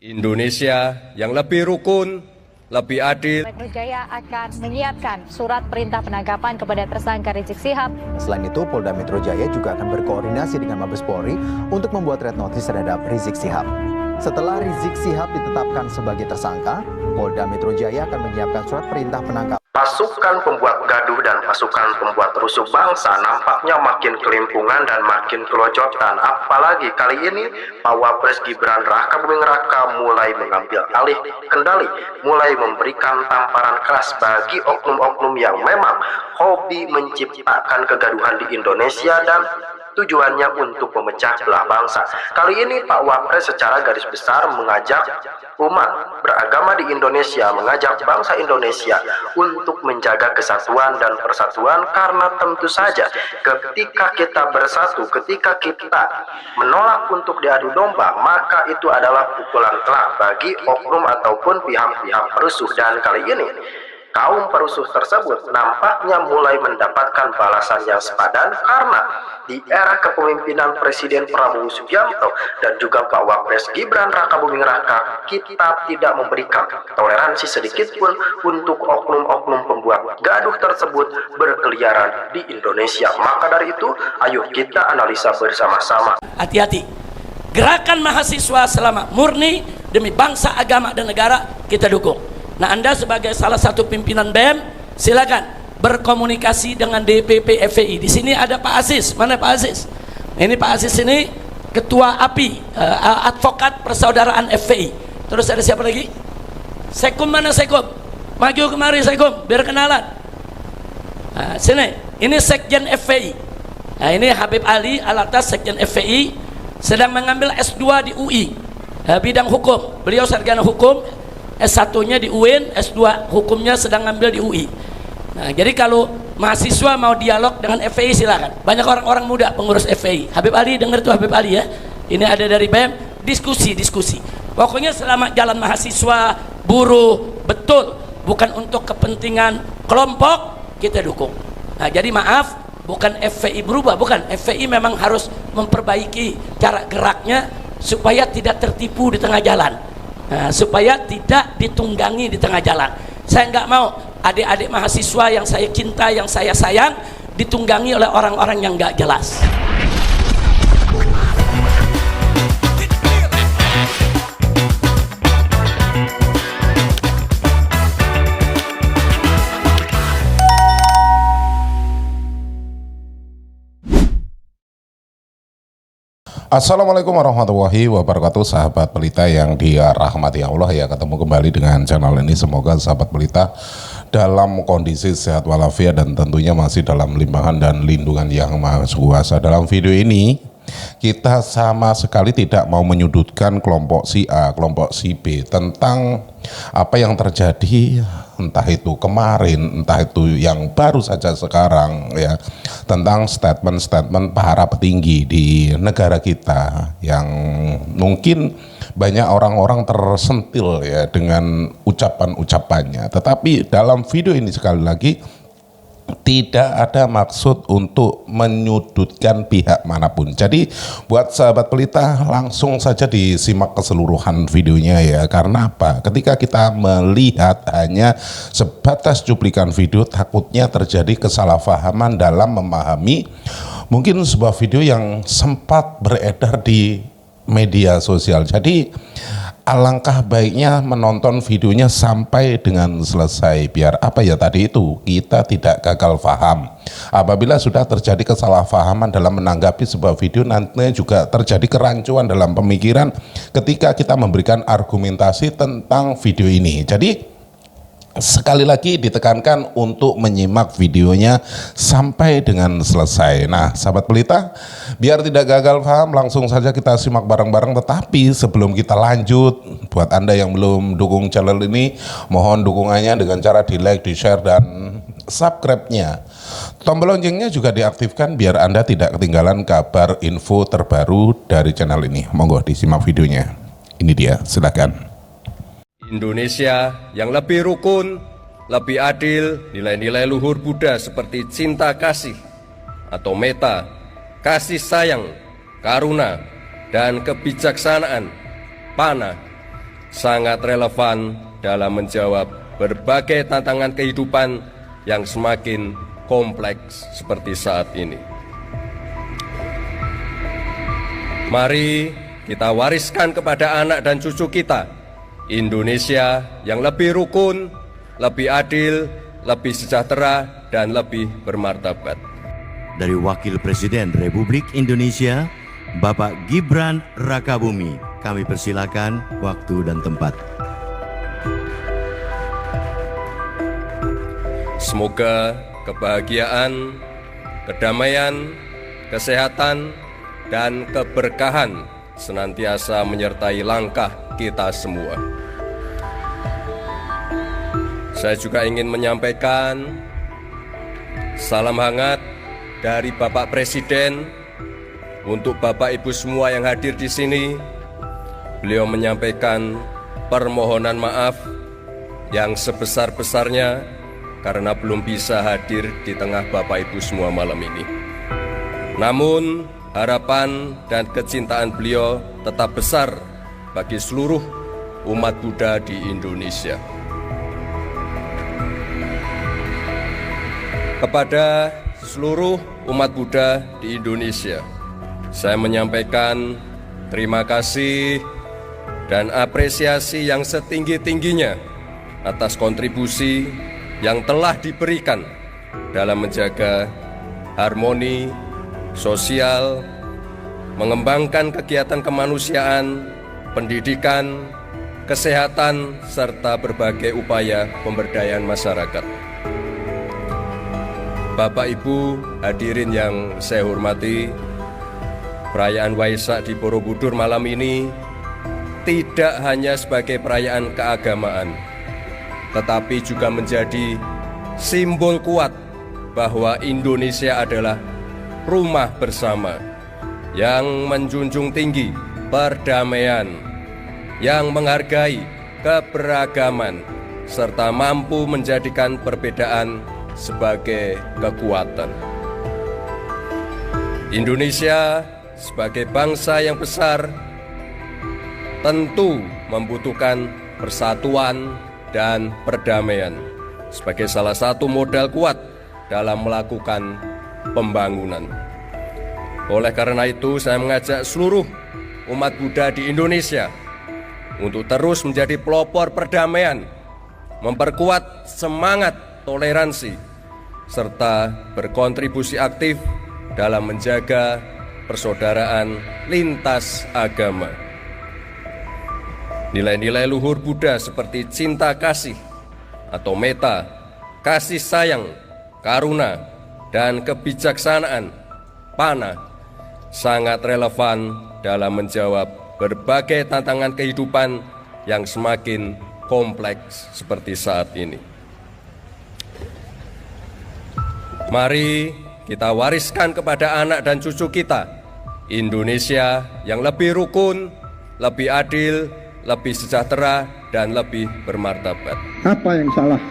Indonesia yang lebih rukun, lebih adil. Polda Metro Jaya akan menyiapkan surat perintah penangkapan kepada tersangka Rizik Syihab. Selain itu, Polda Metro Jaya juga akan berkoordinasi dengan Mabes Polri untuk membuat red notice terhadap Rizik Syihab. Setelah Rizik Syihab ditetapkan sebagai tersangka, Polda Metro Jaya akan menyiapkan surat perintah penangkapan. Pasukan pembuat gaduh dan pasukan pembuat rusuh bangsa nampaknya makin kelimpungan dan makin kelojotan. Apalagi kali ini Pak Wapres Gibran Raka Buming Raka mulai mengambil alih kendali, mulai memberikan tamparan keras bagi oknum-oknum yang memang hobi menciptakan kegaduhan di Indonesia dan tujuannya untuk memecah belah bangsa. Kali ini Pak Wapres secara garis besar mengajak umat beragama di Indonesia, mengajak bangsa Indonesia untuk menjaga kesatuan dan persatuan, karena tentu saja ketika kita bersatu, ketika kita menolak untuk diadu domba, maka itu adalah pukulan telak bagi oknum ataupun pihak-pihak perusuh. Dan kali ini kaum perusuh tersebut nampaknya mulai mendapatkan balasan yang sepadan, karena di era kepemimpinan Presiden Prabowo Subianto dan juga Pak Wapres Gibran Raka Buming Raka, kita tidak memberikan toleransi sedikit pun untuk oknum-oknum pembuat gaduh tersebut berkeliaran di Indonesia. Maka dari itu, ayo kita analisa bersama-sama. Hati-hati, gerakan mahasiswa selama murni demi bangsa, agama, dan negara kita dukung. Nah, Anda sebagai salah satu pimpinan BEM, silakan berkomunikasi dengan DPP FPI. Di sini ada Pak Aziz. Mana Pak Aziz? Ini Pak Aziz ini Ketua API, Advokat Persaudaraan FPI. Terus ada siapa lagi? Sekum, mana Sekum? Maju kemari Sekum, biar kenalan. Nah, sini, ini Sekjen FPI. Nah, ini Habib Ali Alatas, Sekjen FPI, sedang mengambil S2 di UI, bidang hukum. Beliau sarjana hukum, S1-nya di UIN, S2 hukumnya sedang ngambil di UI. Nah, jadi kalau mahasiswa mau dialog dengan FPI silakan. Banyak orang-orang muda pengurus FPI. Habib Ali, dengar tuh Habib Ali ya. Ini ada dari BEM, diskusi. Pokoknya selama jalan mahasiswa, buruh, betul, bukan untuk kepentingan kelompok, kita dukung. Nah, jadi maaf, bukan FPI berubah, bukan. FPI memang harus memperbaiki cara geraknya supaya tidak tertipu di tengah jalan. Nah, supaya tidak ditunggangi di tengah jalan. Saya nggak mau adik-adik mahasiswa yang saya cinta, yang saya sayang, ditunggangi oleh orang-orang yang nggak jelas. Assalamualaikum warahmatullahi wabarakatuh, sahabat pelita yang dirahmati Allah ya. Ketemu kembali dengan channel ini, semoga sahabat pelita dalam kondisi sehat walafiat dan tentunya masih dalam limpahan dan lindungan yang maha kuasa. Dalam video ini kita sama sekali tidak mau menyudutkan kelompok si A, kelompok si B tentang apa yang terjadi, entah itu kemarin, entah itu yang baru saja sekarang ya, tentang statement-statement para petinggi di negara kita yang mungkin banyak orang-orang tersentil ya dengan ucapan-ucapannya. Tetapi dalam video ini sekali lagi tidak ada maksud untuk menyudutkan pihak manapun. Jadi buat sahabat pelita langsung saja disimak keseluruhan videonya ya. Karena apa? Ketika kita melihat hanya sebatas cuplikan video, takutnya terjadi kesalahpahaman dalam memahami mungkin sebuah video yang sempat beredar di media sosial. Jadi alangkah baiknya menonton videonya sampai dengan selesai, biar apa ya tadi itu, kita tidak gagal paham. Apabila sudah terjadi kesalahpahaman dalam menanggapi sebuah video, nantinya juga terjadi kerancuan dalam pemikiran ketika kita memberikan argumentasi tentang video ini. Jadi sekali lagi ditekankan untuk menyimak videonya sampai dengan selesai. Nah, sahabat pelita, biar tidak gagal paham, langsung saja kita simak bareng-bareng. Tetapi sebelum kita lanjut, buat Anda yang belum dukung channel ini, mohon dukungannya dengan cara di like, di share, dan subscribe-nya. Tombol loncengnya juga diaktifkan biar Anda tidak ketinggalan kabar info terbaru dari channel ini. Monggo disimak videonya. Ini dia, silakan. Indonesia yang lebih rukun, lebih adil, nilai-nilai luhur Buddha seperti cinta kasih atau metta, kasih sayang, karuna, dan kebijaksanaan, pana, sangat relevan dalam menjawab berbagai tantangan kehidupan yang semakin kompleks seperti saat ini. Mari kita wariskan kepada anak dan cucu kita Indonesia yang lebih rukun, lebih adil, lebih sejahtera, dan lebih bermartabat. Dari Wakil Presiden Republik Indonesia, Bapak Gibran Rakabuming, kami persilakan waktu dan tempat. Semoga kebahagiaan, kedamaian, kesehatan, dan keberkahan senantiasa menyertai langkah kita semua. Saya juga ingin menyampaikan salam hangat dari Bapak Presiden untuk Bapak Ibu semua yang hadir di sini. Beliau menyampaikan permohonan maaf yang sebesar-besarnya karena belum bisa hadir di tengah Bapak Ibu semua malam ini. Namun harapan dan kecintaan beliau tetap besar bagi seluruh umat Buddha di Indonesia. Kepada seluruh umat Buddha di Indonesia, saya menyampaikan terima kasih dan apresiasi yang setinggi-tingginya atas kontribusi yang telah diberikan dalam menjaga harmoni sosial, mengembangkan kegiatan kemanusiaan, pendidikan, kesehatan, serta berbagai upaya pemberdayaan masyarakat. Bapak Ibu hadirin yang saya hormati, perayaan Waisak di Borobudur malam ini tidak hanya sebagai perayaan keagamaan, tetapi juga menjadi simbol kuat bahwa Indonesia adalah rumah bersama yang menjunjung tinggi perdamaian, yang menghargai keberagaman, serta mampu menjadikan perbedaan sebagai kekuatan. Indonesia sebagai bangsa yang besar tentu membutuhkan persatuan dan perdamaian sebagai salah satu modal kuat dalam melakukan pembangunan. Oleh karena itu, saya mengajak seluruh umat Buddha di Indonesia untuk terus menjadi pelopor perdamaian, memperkuat semangat toleransi, serta berkontribusi aktif dalam menjaga persaudaraan lintas agama. Nilai-nilai luhur Buddha seperti cinta kasih atau metta, kasih sayang, karuna, dan kebijaksanaan, pana, sangat relevan dalam menjawab berbagai tantangan kehidupan yang semakin kompleks seperti saat ini. Mari kita wariskan kepada anak dan cucu kita Indonesia yang lebih rukun, lebih adil, lebih sejahtera, dan lebih bermartabat. Apa yang salah?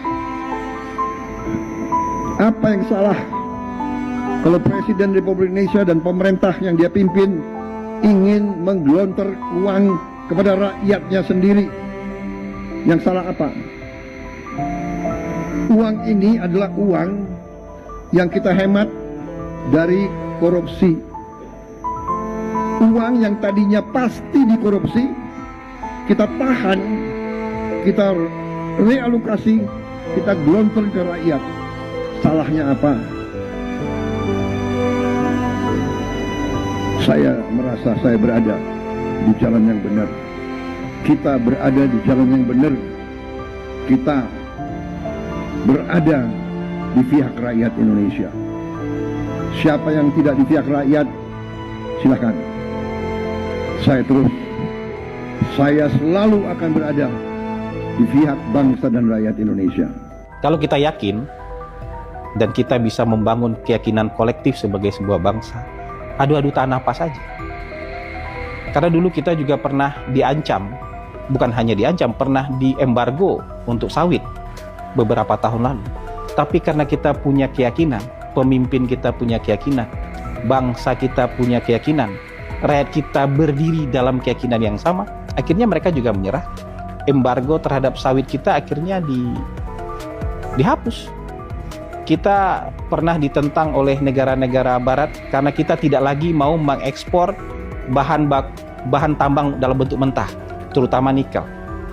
Apa yang salah kalau Presiden Republik Indonesia dan pemerintah yang dia pimpin ingin menggelontor uang kepada rakyatnya sendiri? Yang salah apa? Uang ini adalah uang yang kita hemat dari korupsi. Uang yang tadinya pasti dikorupsi, kita tahan, kita realokasi, kita gelontor ke rakyat. Salahnya apa? Saya merasa saya berada di jalan yang benar. Kita berada di jalan yang benar. Kita berada di pihak rakyat Indonesia. Siapa yang tidak di pihak rakyat, silakan. Saya selalu akan berada di pihak bangsa dan rakyat Indonesia. Kalau kita yakin dan kita bisa membangun keyakinan kolektif sebagai sebuah bangsa, adu-adu tanah apa saja. Karena dulu kita juga pernah diancam, bukan hanya diancam, pernah diembargo untuk sawit beberapa tahun lalu. Tapi karena kita punya keyakinan, pemimpin kita punya keyakinan, bangsa kita punya keyakinan, rakyat kita berdiri dalam keyakinan yang sama, akhirnya mereka juga menyerah. embargo terhadap sawit kita akhirnya dihapus. Kita pernah ditentang oleh negara-negara barat karena kita tidak lagi mau mengekspor bahan tambang dalam bentuk mentah, terutama nikel.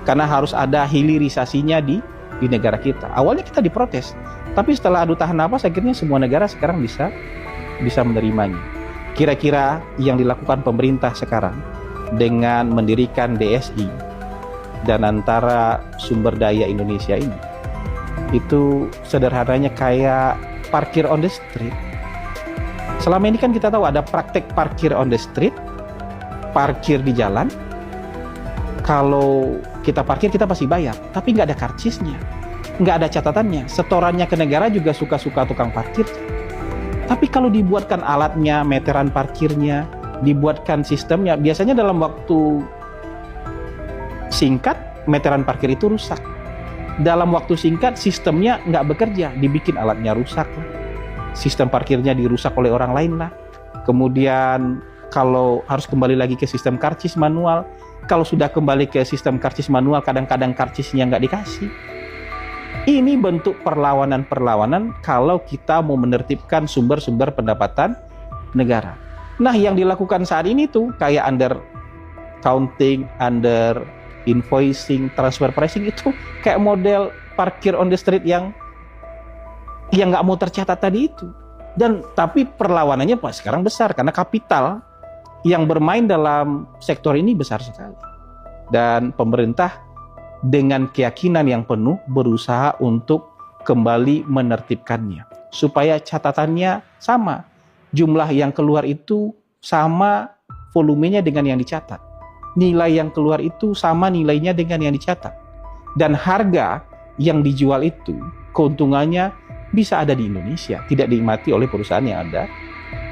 Karena harus ada hilirisasinya di negara kita. Awalnya kita diprotes, tapi setelah adu tahan napas akhirnya semua negara sekarang bisa menerimanya. Kira-kira yang dilakukan pemerintah sekarang dengan mendirikan DSI dan antara sumber daya Indonesia ini, itu sederhananya kayak parkir on the street. Selama ini kan kita tahu ada praktek parkir on the street, parkir di jalan. Kalau kita parkir kita pasti bayar, tapi nggak ada karcisnya, nggak ada catatannya. Setorannya ke negara juga suka-suka tukang parkir. Tapi kalau dibuatkan alatnya, meteran parkirnya, dibuatkan sistemnya, biasanya dalam waktu singkat meteran parkir itu rusak. Dalam waktu singkat sistemnya nggak bekerja, dibikin alatnya rusak lah. Sistem parkirnya dirusak oleh orang lain lah. Kemudian kalau harus kembali lagi ke sistem karcis manual, kalau sudah kembali ke sistem karcis manual kadang-kadang karcisnya nggak dikasih. Ini bentuk perlawanan-perlawanan kalau kita mau menertibkan sumber-sumber pendapatan negara. Nah, yang dilakukan saat ini tuh kayak under counting, under invoicing, transfer pricing, itu kayak model parkir on the street yang nggak mau tercatat tadi itu. Dan tapi perlawanannya sekarang besar karena kapital yang bermain dalam sektor ini besar sekali. Dan pemerintah dengan keyakinan yang penuh berusaha untuk kembali menertibkannya supaya catatannya sama, jumlah yang keluar itu sama volumenya dengan yang dicatat, nilai yang keluar itu sama nilainya dengan yang dicatat, dan harga yang dijual itu keuntungannya bisa ada di Indonesia, tidak dinikmati oleh perusahaan yang ada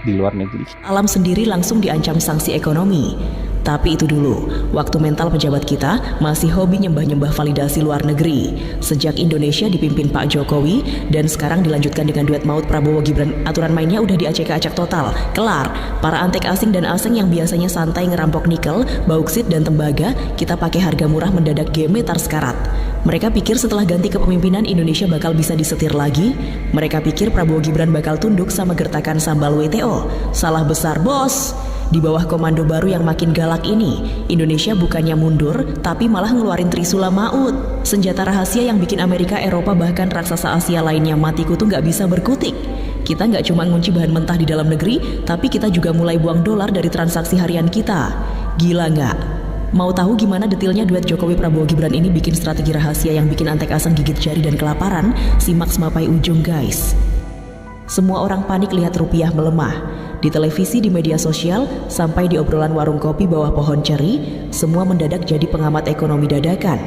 di luar negeri. Alam sendiri langsung diancam sanksi ekonomi. Tapi itu dulu, waktu mental pejabat kita masih hobi nyembah-nyembah validasi luar negeri. Sejak Indonesia dipimpin Pak Jokowi dan sekarang dilanjutkan dengan duet maut Prabowo Gibran, aturan mainnya udah diacak-acak total. Kelar, para antek asing dan asing yang biasanya santai ngerampok nikel, bauksit dan tembaga, kita pakai harga murah mendadak gemetar sekarat. Mereka pikir setelah ganti kepemimpinan Indonesia bakal bisa disetir lagi. Mereka pikir Prabowo Gibran bakal tunduk sama gertakan sambal WTO. Salah besar, bos. Di bawah komando baru yang makin galak ini, Indonesia bukannya mundur, tapi malah ngeluarin Trisula Maut. Senjata rahasia yang bikin Amerika, Eropa, bahkan raksasa Asia lainnya mati kutu nggak bisa berkutik. Kita nggak cuma ngunci bahan mentah di dalam negeri, tapi kita juga mulai buang dolar dari transaksi harian kita. Gila nggak? Mau tahu gimana detailnya duet Jokowi Prabowo Gibran ini bikin strategi rahasia yang bikin antek asing gigit jari dan kelaparan? Simak sampai ujung, guys. Semua orang panik lihat rupiah melemah. Di televisi, di media sosial, sampai di obrolan warung kopi bawah pohon ceri, semua mendadak jadi pengamat ekonomi dadakan.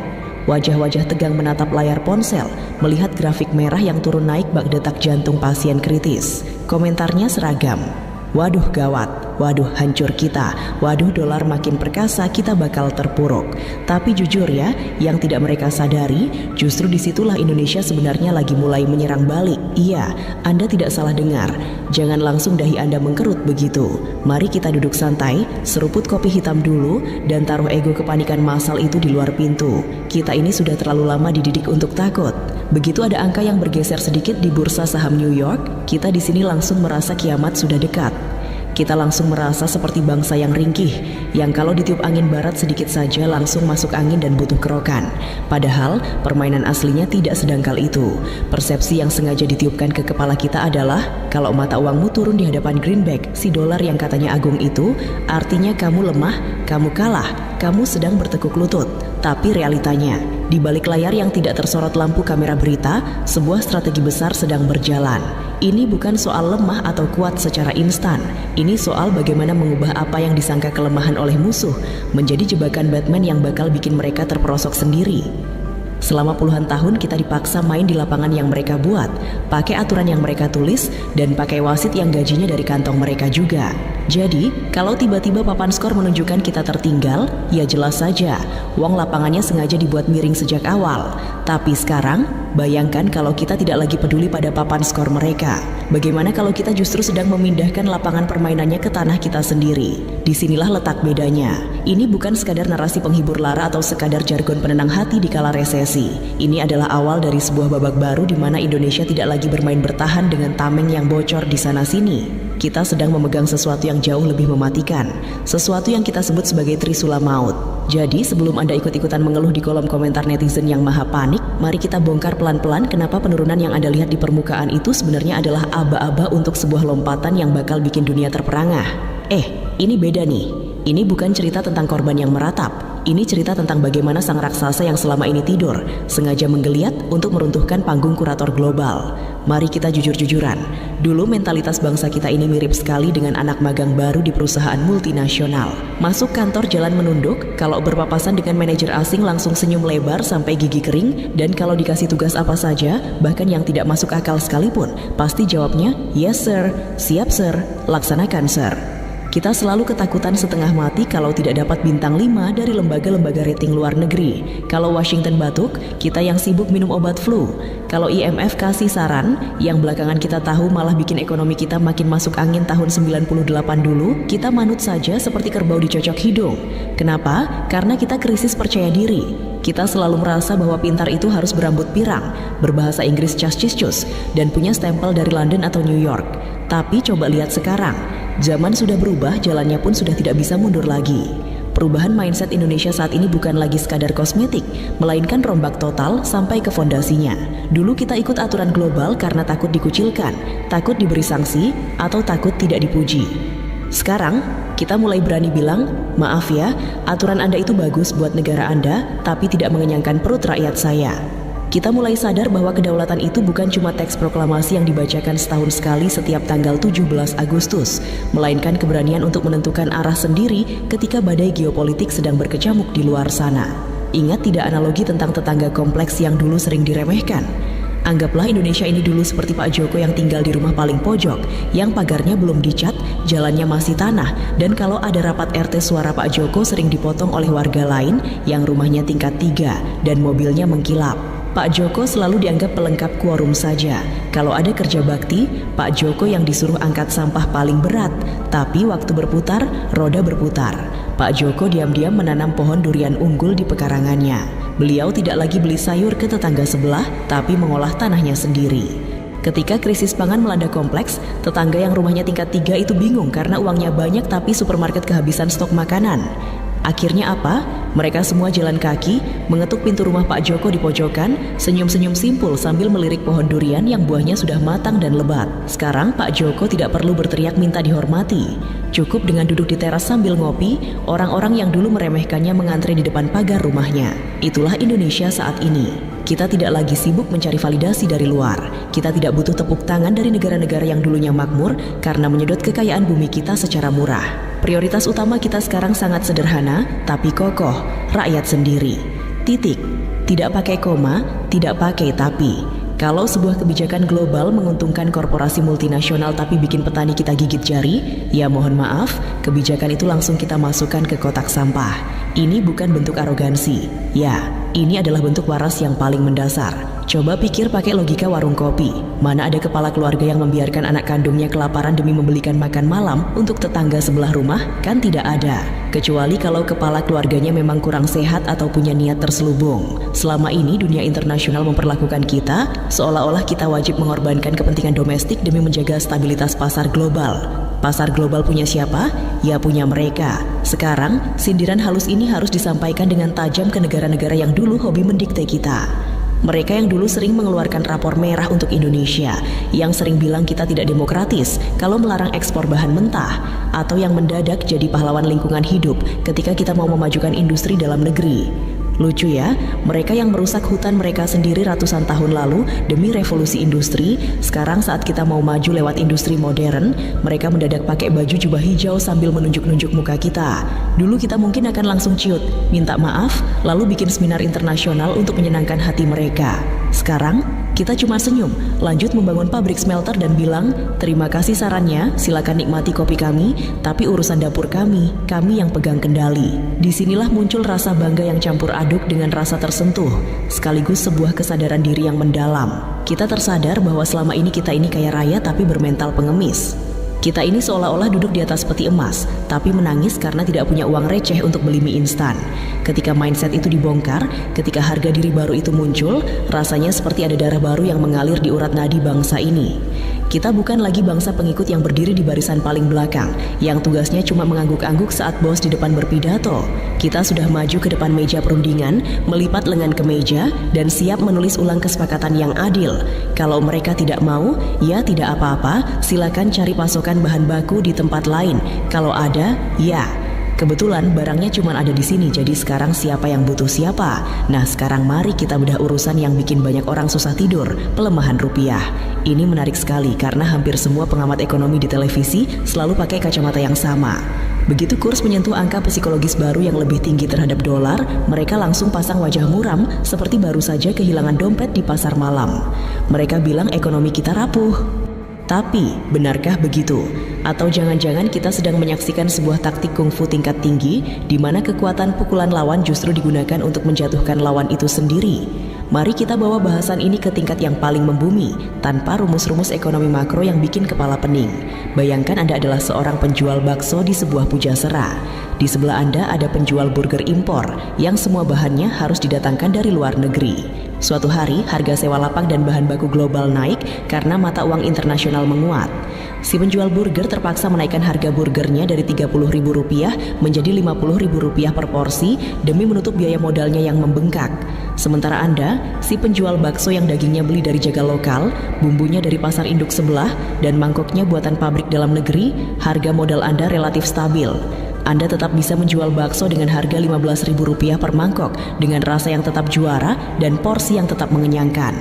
Wajah-wajah tegang menatap layar ponsel, melihat grafik merah yang turun naik bak detak jantung pasien kritis. Komentarnya seragam. Waduh gawat, waduh hancur kita, waduh dolar makin perkasa, kita bakal terpuruk. Tapi jujur ya, yang tidak mereka sadari, justru disitulah Indonesia sebenarnya lagi mulai menyerang balik. Iya, Anda tidak salah dengar. Jangan langsung dahi Anda mengkerut begitu. Mari kita duduk santai, seruput kopi hitam dulu, dan taruh ego kepanikan massal itu di luar pintu. Kita ini sudah terlalu lama dididik untuk takut. Begitu ada angka yang bergeser sedikit di bursa saham New York, kita di sini langsung merasa kiamat sudah dekat. Kita langsung merasa seperti bangsa yang ringkih, yang kalau ditiup angin barat sedikit saja langsung masuk angin dan butuh kerokan. Padahal permainan aslinya tidak sedangkal itu. Persepsi yang sengaja ditiupkan ke kepala kita adalah kalau mata uangmu turun di hadapan greenback, si dolar yang katanya agung itu, artinya kamu lemah, kamu kalah, kamu sedang bertekuk lutut. Tapi realitanya, di balik layar yang tidak tersorot lampu kamera berita, sebuah strategi besar sedang berjalan. Ini bukan soal lemah atau kuat secara instan. Ini soal bagaimana mengubah apa yang disangka kelemahan oleh musuh menjadi jebakan Batman yang bakal bikin mereka terperosok sendiri. Selama puluhan tahun kita dipaksa main di lapangan yang mereka buat, pakai aturan yang mereka tulis, dan pakai wasit yang gajinya dari kantong mereka juga. Jadi, kalau tiba-tiba papan skor menunjukkan kita tertinggal, ya jelas saja, wong lapangannya sengaja dibuat miring sejak awal. Tapi sekarang, bayangkan kalau kita tidak lagi peduli pada papan skor mereka. Bagaimana kalau kita justru sedang memindahkan lapangan permainannya ke tanah kita sendiri? Disinilah letak bedanya. Ini bukan sekadar narasi penghibur lara atau sekadar jargon penenang hati di kala resesi. Ini adalah awal dari sebuah babak baru di mana Indonesia tidak lagi bermain bertahan dengan tameng yang bocor di sana-sini. Kita sedang memegang sesuatu yang jauh lebih mematikan, sesuatu yang kita sebut sebagai Trisula Maut. Jadi sebelum Anda ikut-ikutan mengeluh di kolom komentar netizen yang maha panik, mari kita bongkar pelan-pelan kenapa penurunan yang Anda lihat di permukaan itu sebenarnya adalah aba-aba untuk sebuah lompatan yang bakal bikin dunia terperangah. Ini beda nih. Ini bukan cerita tentang korban yang meratap. Ini cerita tentang bagaimana sang raksasa yang selama ini tidur sengaja menggeliat untuk meruntuhkan panggung kurator global. Mari kita jujur-jujuran. Dulu mentalitas bangsa kita ini mirip sekali dengan anak magang baru di perusahaan multinasional. Masuk kantor jalan menunduk, kalau berpapasan dengan manajer asing langsung senyum lebar sampai gigi kering, dan kalau dikasih tugas apa saja, bahkan yang tidak masuk akal sekalipun, pasti jawabnya, "Yes sir, siap sir, laksanakan sir." Kita selalu ketakutan setengah mati kalau tidak dapat bintang 5 dari lembaga-lembaga rating luar negeri. Kalau Washington batuk, kita yang sibuk minum obat flu. Kalau IMF kasih saran, yang belakangan kita tahu malah bikin ekonomi kita makin masuk angin tahun 98 dulu, kita manut saja seperti kerbau dicocok hidung. Kenapa? Karena kita krisis percaya diri. Kita selalu merasa bahwa pintar itu harus berambut pirang, berbahasa Inggris cas-cis-cus, dan punya stempel dari London atau New York. Tapi coba lihat sekarang, zaman sudah berubah, jalannya pun sudah tidak bisa mundur lagi. Perubahan mindset Indonesia saat ini bukan lagi sekadar kosmetik, melainkan rombak total sampai ke fondasinya. Dulu kita ikut aturan global karena takut dikucilkan, takut diberi sanksi, atau takut tidak dipuji. Sekarang, kita mulai berani bilang, maaf ya, aturan Anda itu bagus buat negara Anda, tapi tidak mengenyangkan perut rakyat saya. Kita mulai sadar bahwa kedaulatan itu bukan cuma teks proklamasi yang dibacakan setahun sekali setiap tanggal 17 Agustus, melainkan keberanian untuk menentukan arah sendiri ketika badai geopolitik sedang berkecamuk di luar sana. Ingat tidak analogi tentang tetangga kompleks yang dulu sering diremehkan? Anggaplah Indonesia ini dulu seperti Pak Joko yang tinggal di rumah paling pojok, yang pagarnya belum dicat, jalannya masih tanah, dan kalau ada rapat RT suara Pak Joko sering dipotong oleh warga lain yang rumahnya tingkat 3 dan mobilnya mengkilap. Pak Joko selalu dianggap pelengkap quorum saja. Kalau ada kerja bakti, Pak Joko yang disuruh angkat sampah paling berat, tapi waktu berputar, roda berputar. Pak Joko diam-diam menanam pohon durian unggul di pekarangannya. Beliau tidak lagi beli sayur ke tetangga sebelah, tapi mengolah tanahnya sendiri. Ketika krisis pangan melanda kompleks, tetangga yang rumahnya tingkat 3 itu bingung karena uangnya banyak tapi supermarket kehabisan stok makanan. Akhirnya apa? Mereka semua jalan kaki, mengetuk pintu rumah Pak Joko di pojokan, senyum-senyum simpul sambil melirik pohon durian yang buahnya sudah matang dan lebat. Sekarang Pak Joko tidak perlu berteriak minta dihormati. Cukup dengan duduk di teras sambil ngopi, orang-orang yang dulu meremehkannya mengantre di depan pagar rumahnya. Itulah Indonesia saat ini. Kita tidak lagi sibuk mencari validasi dari luar. Kita tidak butuh tepuk tangan dari negara-negara yang dulunya makmur karena menyedot kekayaan bumi kita secara murah. Prioritas utama kita sekarang sangat sederhana, tapi kokoh, rakyat sendiri. Titik. Tidak pakai koma, tidak pakai tapi. Kalau sebuah kebijakan global menguntungkan korporasi multinasional tapi bikin petani kita gigit jari, ya mohon maaf, kebijakan itu langsung kita masukkan ke kotak sampah. Ini bukan bentuk arogansi. Ya, ini adalah bentuk waras yang paling mendasar. Coba pikir pakai logika warung kopi. Mana ada kepala keluarga yang membiarkan anak kandungnya kelaparan demi membelikan makan malam untuk tetangga sebelah rumah? Kan tidak ada. Kecuali kalau kepala keluarganya memang kurang sehat atau punya niat terselubung. Selama ini dunia internasional memperlakukan kita seolah-olah kita wajib mengorbankan kepentingan domestik demi menjaga stabilitas pasar global. Pasar global punya siapa? Ya punya mereka. Sekarang, sindiran halus ini harus disampaikan dengan tajam ke negara-negara yang dulu hobi mendikte kita. Mereka yang dulu sering mengeluarkan rapor merah untuk Indonesia, yang sering bilang kita tidak demokratis kalau melarang ekspor bahan mentah, atau yang mendadak jadi pahlawan lingkungan hidup ketika kita mau memajukan industri dalam negeri. Lucu ya, mereka yang merusak hutan mereka sendiri ratusan tahun lalu demi revolusi industri, sekarang saat kita mau maju lewat industri modern, mereka mendadak pakai baju jubah hijau sambil menunjuk-nunjuk muka kita. Dulu kita mungkin akan langsung ciut, minta maaf, lalu bikin seminar internasional untuk menyenangkan hati mereka. Sekarang, Kita cuma senyum, lanjut membangun pabrik smelter dan bilang, terima kasih sarannya, silakan nikmati kopi kami, tapi urusan dapur kami yang pegang kendali. Disinilah muncul rasa bangga yang campur aduk dengan rasa tersentuh, sekaligus sebuah kesadaran diri yang mendalam. Kita tersadar bahwa selama ini kita ini kaya raya tapi bermental pengemis. Kita ini seolah-olah duduk di atas peti emas, tapi menangis karena tidak punya uang receh untuk beli mie instan. Ketika mindset itu dibongkar, ketika harga diri baru itu muncul, rasanya seperti ada darah baru yang mengalir di urat nadi bangsa ini. Kita bukan lagi bangsa pengikut yang berdiri di barisan paling belakang, yang tugasnya cuma mengangguk-angguk saat bos di depan berpidato. Kita sudah maju ke depan meja perundingan, melipat lengan ke meja, dan siap menulis ulang kesepakatan yang adil. Kalau mereka tidak mau, ya tidak apa-apa, silakan cari pasokan bahan baku di tempat lain. Kalau ada, ya. Kebetulan barangnya cuma ada di sini, jadi sekarang siapa yang butuh siapa? Nah, sekarang mari kita bedah urusan yang bikin banyak orang susah tidur, pelemahan rupiah. Ini menarik sekali karena hampir semua pengamat ekonomi di televisi selalu pakai kacamata yang sama. Begitu kurs menyentuh angka psikologis baru yang lebih tinggi terhadap dolar, mereka langsung pasang wajah muram seperti baru saja kehilangan dompet di pasar malam. Mereka bilang ekonomi kita rapuh. Tapi, benarkah begitu? Atau jangan-jangan kita sedang menyaksikan sebuah taktik kungfu tingkat tinggi di mana kekuatan pukulan lawan justru digunakan untuk menjatuhkan lawan itu sendiri? Mari kita bawa bahasan ini ke tingkat yang paling membumi, tanpa rumus-rumus ekonomi makro yang bikin kepala pening. Bayangkan Anda adalah seorang penjual bakso di sebuah pujasera. Di sebelah Anda ada penjual burger impor, yang semua bahannya harus didatangkan dari luar negeri. Suatu hari, harga sewa lapak dan bahan baku global naik karena mata uang internasional menguat. Si penjual burger terpaksa menaikkan harga burgernya dari Rp30.000 menjadi Rp50.000 per porsi demi menutup biaya modalnya yang membengkak. Sementara Anda, si penjual bakso yang dagingnya beli dari jagal lokal, bumbunya dari pasar induk sebelah, dan mangkoknya buatan pabrik dalam negeri, harga modal Anda relatif stabil. Anda tetap bisa menjual bakso dengan harga Rp15.000 per mangkok dengan rasa yang tetap juara dan porsi yang tetap mengenyangkan.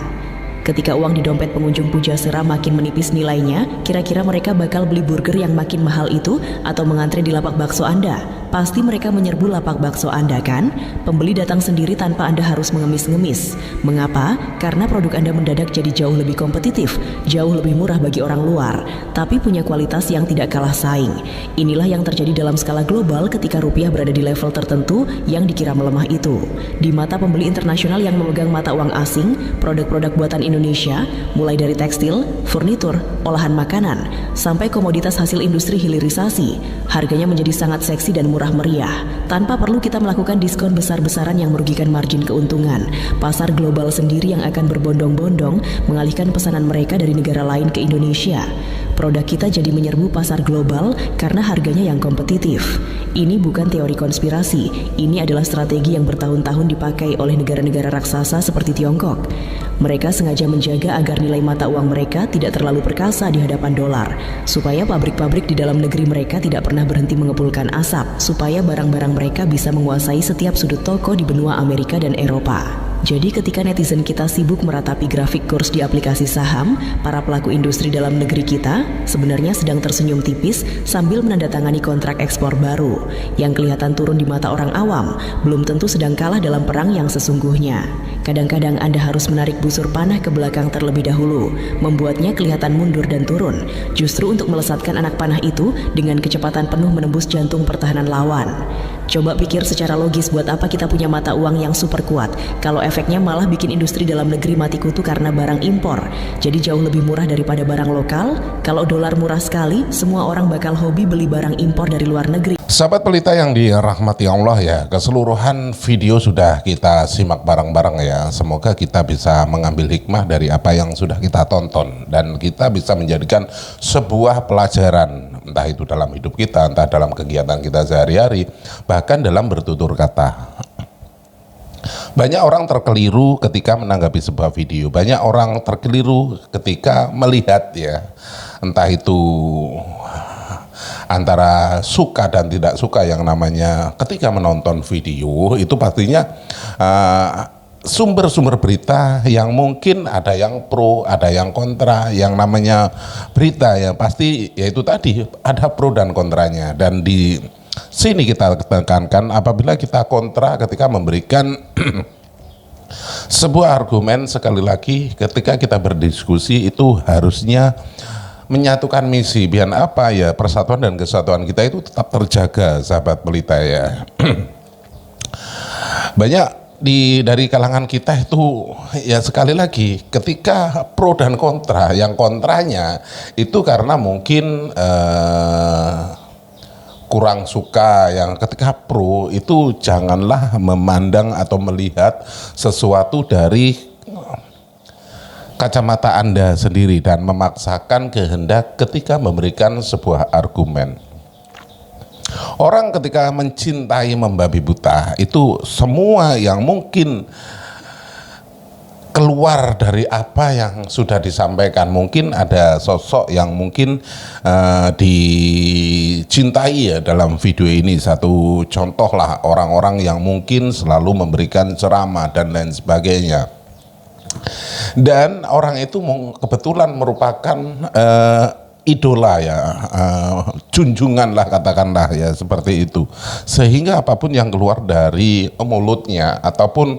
Ketika uang di dompet pengunjung pujasera makin menipis nilainya, kira-kira mereka bakal beli burger yang makin mahal itu atau mengantre di lapak bakso Anda? Pasti mereka menyerbu lapak bakso Anda, kan? Pembeli datang sendiri tanpa Anda harus mengemis-ngemis. Mengapa? Karena produk Anda mendadak jadi jauh lebih kompetitif, jauh lebih murah bagi orang luar, tapi punya kualitas yang tidak kalah saing. Inilah yang terjadi dalam skala global ketika rupiah berada di level tertentu yang dikira melemah itu. Di mata pembeli internasional yang memegang mata uang asing, produk-produk buatan Indonesia, mulai dari tekstil, furnitur, olahan makanan, sampai komoditas hasil industri hilirisasi, harganya menjadi sangat seksi dan murah meriah, tanpa perlu kita melakukan diskon besar-besaran yang merugikan margin keuntungan. Pasar global sendiri yang akan berbondong-bondong mengalihkan pesanan mereka dari negara lain ke Indonesia. Produk kita jadi menyerbu pasar global karena harganya yang kompetitif. Ini bukan teori konspirasi, ini adalah strategi yang bertahun-tahun dipakai oleh negara-negara raksasa seperti Tiongkok. Mereka sengaja menjaga agar nilai mata uang mereka tidak terlalu perkasa di hadapan dolar, supaya pabrik-pabrik di dalam negeri mereka tidak pernah berhenti mengepulkan asap, supaya barang-barang mereka bisa menguasai setiap sudut toko di benua Amerika dan Eropa. Jadi ketika netizen kita sibuk meratapi grafik kurs di aplikasi saham, para pelaku industri dalam negeri kita sebenarnya sedang tersenyum tipis sambil menandatangani kontrak ekspor baru. Yang kelihatan turun di mata orang awam, belum tentu sedang kalah dalam perang yang sesungguhnya. Kadang-kadang Anda harus menarik busur panah ke belakang terlebih dahulu, membuatnya kelihatan mundur dan turun, justru untuk melesatkan anak panah itu dengan kecepatan penuh menembus jantung pertahanan lawan. Coba pikir secara logis, buat apa kita punya mata uang yang super kuat kalau efeknya malah bikin industri dalam negeri mati kutu karena barang impor. Jadi jauh lebih murah daripada barang lokal. Kalau dolar murah sekali, semua orang bakal hobi beli barang impor dari luar negeri. Sahabat pelita yang dirahmati Allah ya, keseluruhan video sudah kita simak bareng-bareng ya. Semoga kita bisa mengambil hikmah dari apa yang sudah kita tonton dan kita bisa menjadikan sebuah pelajaran, entah itu dalam hidup kita, entah dalam kegiatan kita sehari-hari, bahkan dalam bertutur kata. Banyak orang terkeliru ketika menanggapi sebuah video, banyak orang terkeliru ketika melihat ya, entah itu antara suka dan tidak suka yang namanya ketika menonton video itu pastinya sumber-sumber berita yang mungkin ada yang pro, ada yang kontra. Yang namanya berita ya pasti yaitu tadi ada pro dan kontranya, dan di sini kita tekankan apabila kita kontra ketika memberikan sebuah argumen sekali lagi ketika kita berdiskusi itu harusnya menyatukan misi, biar apa ya, persatuan dan kesatuan kita itu tetap terjaga, sahabat pelita ya. Banyak dari kalangan kita itu ya, sekali lagi ketika pro dan kontra, yang kontranya itu karena mungkin kurang suka, yang ketika pro itu janganlah memandang atau melihat sesuatu dari kacamata Anda sendiri dan memaksakan kehendak ketika memberikan sebuah argumen. Orang ketika mencintai membabi buta itu semua yang mungkin keluar dari apa yang sudah disampaikan. Mungkin ada sosok yang mungkin dicintai ya dalam video ini. Satu contoh lah, orang-orang yang mungkin selalu memberikan ceramah dan lain sebagainya. Dan orang itu kebetulan merupakan idola ya, junjungan lah katakanlah ya, seperti itu. Sehingga apapun yang keluar dari mulutnya ataupun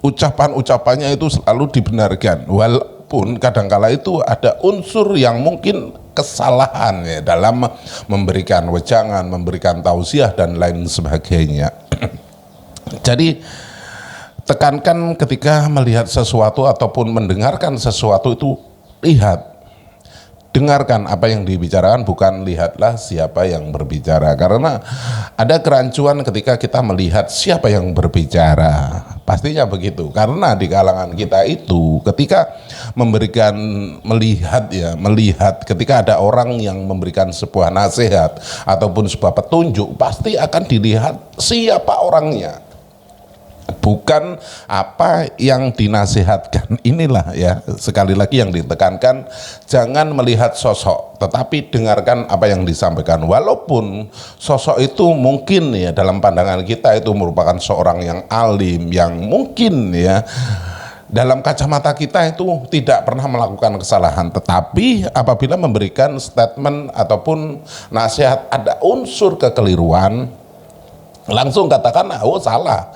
ucapan-ucapannya itu selalu dibenarkan, walaupun kadangkala itu ada unsur yang mungkin kesalahan ya dalam memberikan wejangan, memberikan tausiah dan lain sebagainya. Jadi tekankan ketika melihat sesuatu ataupun mendengarkan sesuatu itu, lihat, dengarkan apa yang dibicarakan, bukan lihatlah siapa yang berbicara. Karena ada kerancuan ketika kita melihat siapa yang berbicara, pastinya begitu. Karena di kalangan kita itu ketika melihat ketika ada orang yang memberikan sebuah nasihat ataupun sebuah petunjuk, pasti akan dilihat siapa orangnya, bukan apa yang dinasihatkan. Inilah ya, sekali lagi yang ditekankan, jangan melihat sosok, tetapi dengarkan apa yang disampaikan. Walaupun sosok itu mungkin ya dalam pandangan kita itu merupakan seorang yang alim, yang mungkin ya dalam kacamata kita itu tidak pernah melakukan kesalahan, tetapi apabila memberikan statement ataupun nasihat ada unsur kekeliruan, langsung katakan, oh salah,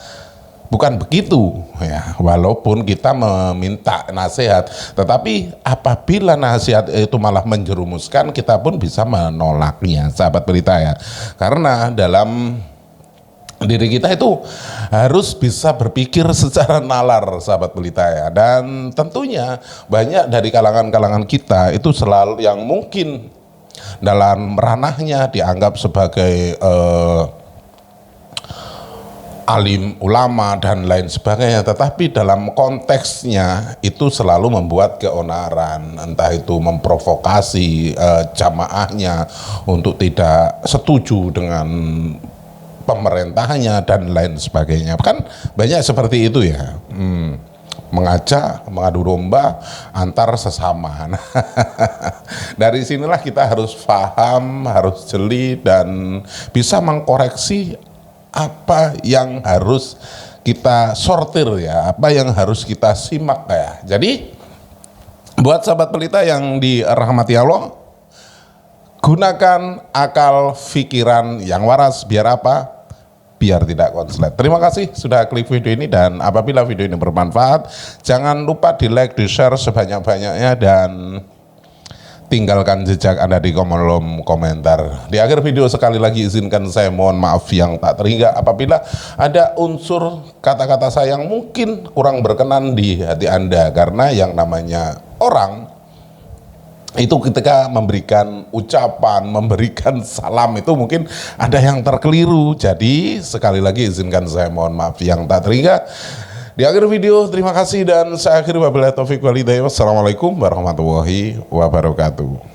bukan begitu ya. Walaupun kita meminta nasihat, tetapi apabila nasihat itu malah menjerumuskan, kita pun bisa menolaknya, sahabat berita ya. Karena dalam diri kita itu harus bisa berpikir secara nalar, sahabat pelita ya. Dan tentunya banyak dari kalangan-kalangan kita itu selalu yang mungkin dalam ranahnya dianggap sebagai alim, ulama dan lain sebagainya, tetapi dalam konteksnya itu selalu membuat keonaran, entah itu memprovokasi jamaahnya untuk tidak setuju dengan pemerintahnya dan lain sebagainya. Kan banyak seperti itu ya, mengajak mengadu domba antar sesama. Dari sinilah kita harus paham, harus jeli dan bisa mengkoreksi apa yang harus kita sortir ya, apa yang harus kita simak ya. Jadi buat sahabat pelita yang dirahmati Allah, gunakan akal pikiran yang waras, biar apa? Biar tidak konslet. Terima kasih sudah klik video ini, dan apabila video ini bermanfaat, jangan lupa di like, di share sebanyak-banyaknya, dan tinggalkan jejak Anda di kolom komentar. Di akhir video sekali lagi izinkan saya mohon maaf yang tak terhingga apabila ada unsur kata-kata saya yang mungkin kurang berkenan di hati Anda, karena yang namanya orang itu ketika memberikan ucapan, memberikan salam itu mungkin ada yang terkeliru. Jadi sekali lagi izinkan saya mohon maaf yang tak terhingga. Di akhir video terima kasih dan saya akhiri wabillahi taufiq wal hidayah. Wassalamualaikum warahmatullahi wabarakatuh.